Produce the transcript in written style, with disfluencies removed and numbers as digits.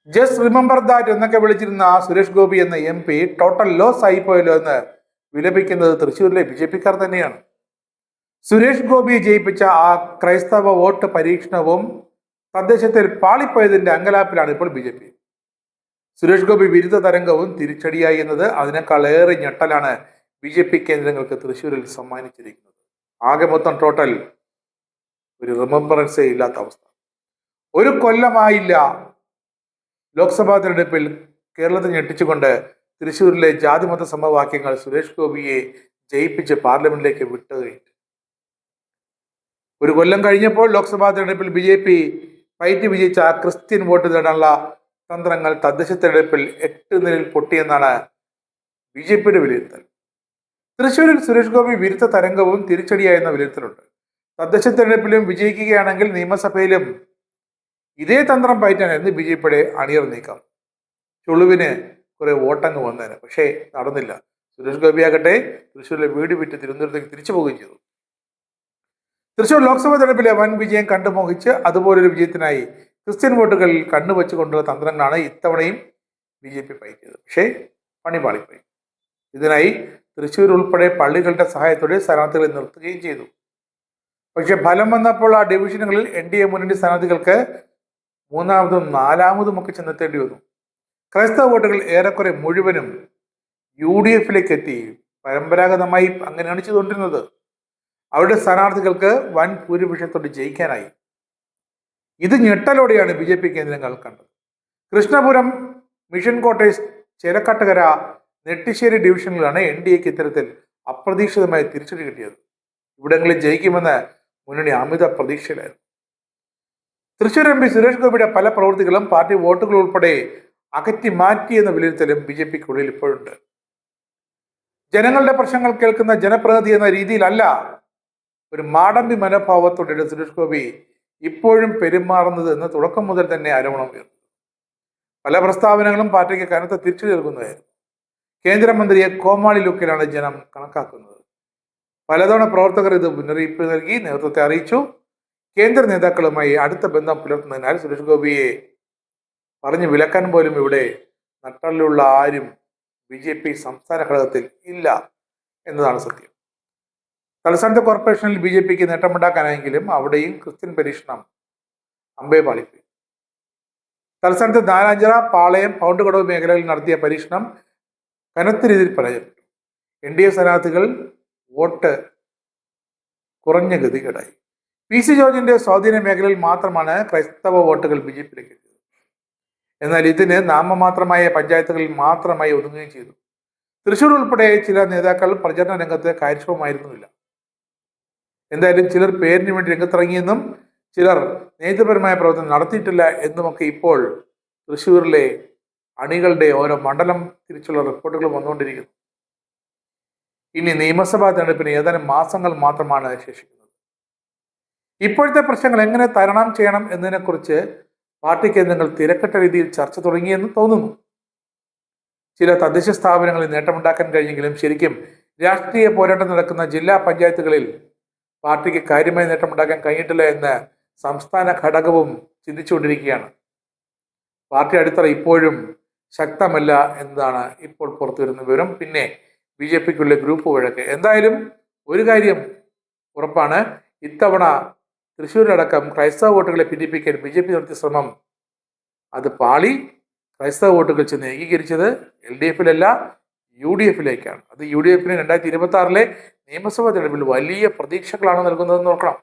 Just remember that എന്നൊക്കെ വിളിച്ചിരുന്ന സുരേഷ് ഗോപി എന്ന MP total loss ആയിപ്പോയല്ലോ എന്ന് വിലപിക്കുന്നത് തൃശ്ശൂരിലെ BJP-ക്കാർ തന്നെയാണ്. സുരേഷ് ഗോപിയെ ജയിപ്പിച്ച ആ ക്രൈസ്തവ വോട്ട് പരീക്ഷണവും തദ്ദേശത്തിൽ പാളിപ്പോയതിന്റെ അങ്കലാപ്പിലാണ് ഇപ്പോൾ BJP. സുരേഷ് ഗോപി വിരുദ്ധ തരംഗവും തിരിച്ചടിയായി എന്നത് അതിനേക്കാളേറെ ഞെട്ടലാണ് BJP കേന്ദ്രങ്ങൾക്ക് തൃശ്ശൂരിൽ സമ്മാനിച്ചിരിക്കുന്നത്. ആകെ മൊത്തം ടോട്ടൽ ഒരു റിമംബറൻസേ ഇല്ലാത്ത അവസ്ഥ. ഒരു കൊല്ലമായില്ല ലോക്സഭാ തെരഞ്ഞെടുപ്പിൽ കേരളത്തെ ഞെട്ടിച്ചുകൊണ്ട് തൃശ്ശൂരിലെ ജാതിമത സമവാക്യങ്ങൾ സുരേഷ് ഗോപിയെ ജയിപ്പിച്ച് പാർലമെന്റിലേക്ക് വിട്ടുകഴിഞ്ഞു. ഒരു കൊല്ലം കഴിഞ്ഞപ്പോൾ ലോക്സഭാ തെരഞ്ഞെടുപ്പിൽ BJP പയറ്റി വിജയിച്ച ക്രിസ്ത്യൻ വോട്ട് നേടാനുള്ള തന്ത്രങ്ങൾ തദ്ദേശ തെരഞ്ഞെടുപ്പിൽ 8 നിലയിൽ പൊട്ടിയെന്നാണ് BJP-യുടെ വിലയിരുത്തൽ. തൃശ്ശൂരിൽ സുരേഷ് ഗോപി വിരുദ്ധ തരംഗവും തിരിച്ചടിയായെന്ന വിലയിരുത്തലുണ്ട്. തദ്ദേശ തെരഞ്ഞെടുപ്പിലും വിജയിക്കുകയാണെങ്കിൽ നിയമസഭയിലും ഇതേ തന്ത്രം പയറ്റാനായിരുന്നു BJP-യുടെ അണിയർ നീക്കം. ചുളുവിന് കുറെ വോട്ടങ്ങ് വന്നേനെ, പക്ഷേ നടന്നില്ല. സുരേഷ് ഗോപിയാകട്ടെ തൃശ്ശൂരിലെ വീട് വിറ്റ് തിരുവനന്തപുരത്തേക്ക് തിരിച്ചു പോവുകയും ചെയ്തു. തൃശ്ശൂർ ലോക്സഭാ തെരഞ്ഞെടുപ്പിലെ വൻ വിജയം കണ്ടുമോഹിച്ച് അതുപോലൊരു വിജയത്തിനായി ക്രിസ്ത്യൻ വോട്ടുകളിൽ കണ്ണുവെച്ചുകൊണ്ടുള്ള തന്ത്രങ്ങളാണ് ഇത്തവണയും BJP പയറ്റിയത്. പക്ഷേ പണി പാളിപ്പോയി. ഇതിനായി തൃശ്ശൂർ ഉൾപ്പെടെ പള്ളികളുടെ സഹായത്തോടെ സ്ഥാനാർത്ഥികളെ നിർത്തുകയും ചെയ്തു. പക്ഷെ ഫലം വന്നപ്പോൾ ആ ഡിവിഷനുകളിൽ NDA മുന്നണി സ്ഥാനാർത്ഥികൾക്ക് 3ാമതും 4ാമതും ഒക്കെ ചെന്നെത്തേണ്ടി വന്നു. ക്രൈസ്തവ വോട്ടുകൾ ഏറെക്കുറെ മുഴുവനും UDF-ലേക്ക് എത്തി. പരമ്പരാഗതമായി അങ്ങനെയാണ് ചെയ്തുകൊണ്ടിരുന്നത്. അവരുടെ സ്ഥാനാർത്ഥികൾക്ക് വൻ ഭൂരിപക്ഷത്തോട് ജയിക്കാനായി. ഇത് ഞെട്ടലോടെയാണ് BJP കേന്ദ്രങ്ങൾ കണ്ടത്. കൃഷ്ണപുരം, മിഷൻ കോട്ടേഴ്സ്, ചേലക്കാട്ടുകര, നെട്ടിശ്ശേരി ഡിവിഷനുകളാണ് NDA-ക്ക് ഇത്തരത്തിൽ അപ്രതീക്ഷിതമായി തിരിച്ചടി കിട്ടിയത്. ഇവിടങ്ങളിൽ ജയിക്കുമെന്ന് മുന്നണി അമിത പ്രതീക്ഷയിലായിരുന്നു. തൃശ്ശൂർ MP സുരേഷ് ഗോപിയുടെ പല പ്രവൃത്തികളും പാർട്ടി വോട്ടുകൾ ഉൾപ്പെടെ അകറ്റി മാറ്റിയെന്ന വിലയിരുത്തലും BJP-ക്കുള്ളിൽ ഇപ്പോഴുണ്ട്. ജനങ്ങളുടെ പ്രശ്നങ്ങൾ കേൾക്കുന്ന ജനപ്രതിനിധി എന്ന രീതിയിലല്ല, ഒരു മാടമ്പി മനോഭാവത്തോടെ സുരേഷ് ഗോപി ഇപ്പോഴും പെരുമാറുന്നത് എന്ന് തുടക്കം മുതൽ തന്നെ ആരോപണം ഉയർന്നു. പല പ്രസ്താവനകളും പാർട്ടിക്ക് കനത്ത തിരിച്ചു നൽകുന്നതായിരുന്നു. കേന്ദ്രമന്ത്രിയെ കോമാളി ലുക്കിലാണ് ജനം കണക്കാക്കുന്നത്. പലതവണ പ്രവർത്തകർ ഇത് മുന്നറിയിപ്പ് നൽകി നേതൃത്വത്തെ അറിയിച്ചു. കേന്ദ്ര നേതാക്കളുമായി അടുത്ത ബന്ധം പുലർത്തുന്നതിനാൽ സുരേഷ് ഗോപിയെ പറഞ്ഞു വിലക്കാൻ പോലും ഇവിടെ നട്ടലുള്ള ആരും BJP സംസ്ഥാന ഘടകത്തിൽ ഇല്ല എന്നതാണ് സത്യം. തലസ്ഥാനത്തെ കോർപ്പറേഷനിൽ BJP-ക്ക് നേട്ടമുണ്ടാക്കാനായെങ്കിലും അവിടെയും ക്രിസ്ത്യൻ പരീക്ഷണം അമ്പേ പാളിപ്പോയി. തലസ്ഥാനത്ത് നാലാഞ്ചിറ, പാളയം, പൗണ്ട് കടവ് മേഖലകളിൽ നടത്തിയ പരീക്ഷണം കനത്ത രീതിയിൽ പരാജയപ്പെട്ടു. NDA സ്ഥാനാർത്ഥികൾ വോട്ട് കുറഞ്ഞ ഗതികേടായി. PC ജോർജിന്റെ സ്വാധീന മേഖലയിൽ മാത്രമാണ് ക്രൈസ്തവ വോട്ടുകൾ BJP-യിലേക്ക് എത്തിയത്. എന്നാൽ ഇതിന് നാമമാത്രമായ പഞ്ചായത്തുകളിൽ മാത്രമായി ഒതുങ്ങുകയും ചെയ്തു. തൃശ്ശൂർ ഉൾപ്പെടെ ചില നേതാക്കൾ പ്രചരണ രംഗത്ത് കാര്യക്ഷമമായിരുന്നില്ല. എന്തായാലും ചിലർ പേരിന് വേണ്ടി രംഗത്തിറങ്ങിയെന്നും ചിലർ നേതൃപരമായ പ്രവർത്തനം നടത്തിയിട്ടില്ല എന്നുമൊക്കെ ഇപ്പോൾ തൃശ്ശൂരിലെ അണികളുടെ ഓരോ മണ്ഡലം തിരിച്ചുള്ള റിപ്പോർട്ടുകൾ വന്നുകൊണ്ടിരിക്കുന്നു. ഇനി നിയമസഭാ തെരഞ്ഞെടുപ്പിന് ഏതാനും മാസങ്ങൾ മാത്രമാണ് ശേഷിക്കുന്നത്. ഇപ്പോഴത്തെ പ്രശ്നങ്ങൾ എങ്ങനെ തരണം ചെയ്യണം എന്നതിനെക്കുറിച്ച് പാർട്ടി കേന്ദ്രങ്ങൾ തിരക്കിട്ട രീതിയിൽ ചർച്ച തുടങ്ങിയെന്ന് തോന്നുന്നു. ചില തദ്ദേശ സ്ഥാപനങ്ങളിൽ നേട്ടമുണ്ടാക്കാൻ കഴിഞ്ഞെങ്കിലും ശരിക്കും രാഷ്ട്രീയ പോരാട്ടം നടക്കുന്ന ജില്ലാ പഞ്ചായത്തുകളിൽ പാർട്ടിക്ക് കാര്യമായ നേട്ടമുണ്ടാക്കാൻ കഴിഞ്ഞിട്ടില്ല എന്ന് സംസ്ഥാന ഘടകവും ചിന്തിച്ചുകൊണ്ടിരിക്കുകയാണ്. പാർട്ടി അടിത്തറ ഇപ്പോഴും ശക്തമല്ല എന്നതാണ് ഇപ്പോൾ പുറത്തുവരുന്ന വിവരം. പിന്നെ BJP-ക്കുള്ള ഗ്രൂപ്പ് വഴക്ക്. എന്തായാലും ഒരു കാര്യം ഉറപ്പാണ്, ഇത്തവണ തൃശ്ശൂരിലടക്കം ക്രൈസ്തവ വോട്ടുകളെ ഭിന്നിപ്പിക്കാൻ BJP നടത്തിയ ശ്രമം അത് പാളി. ക്രൈസ്തവ വോട്ടുകൾ ചെന്ന് ഏകീകരിച്ചത് LDF-ലല്ല, UDF-ലേക്കാണ്. അത് UDF-ന് 2026-ലെ നിയമസഭാ തെരഞ്ഞെടുപ്പിൽ വലിയ പ്രതീക്ഷകളാണ് നൽകുന്നതെന്ന് നോക്കണം.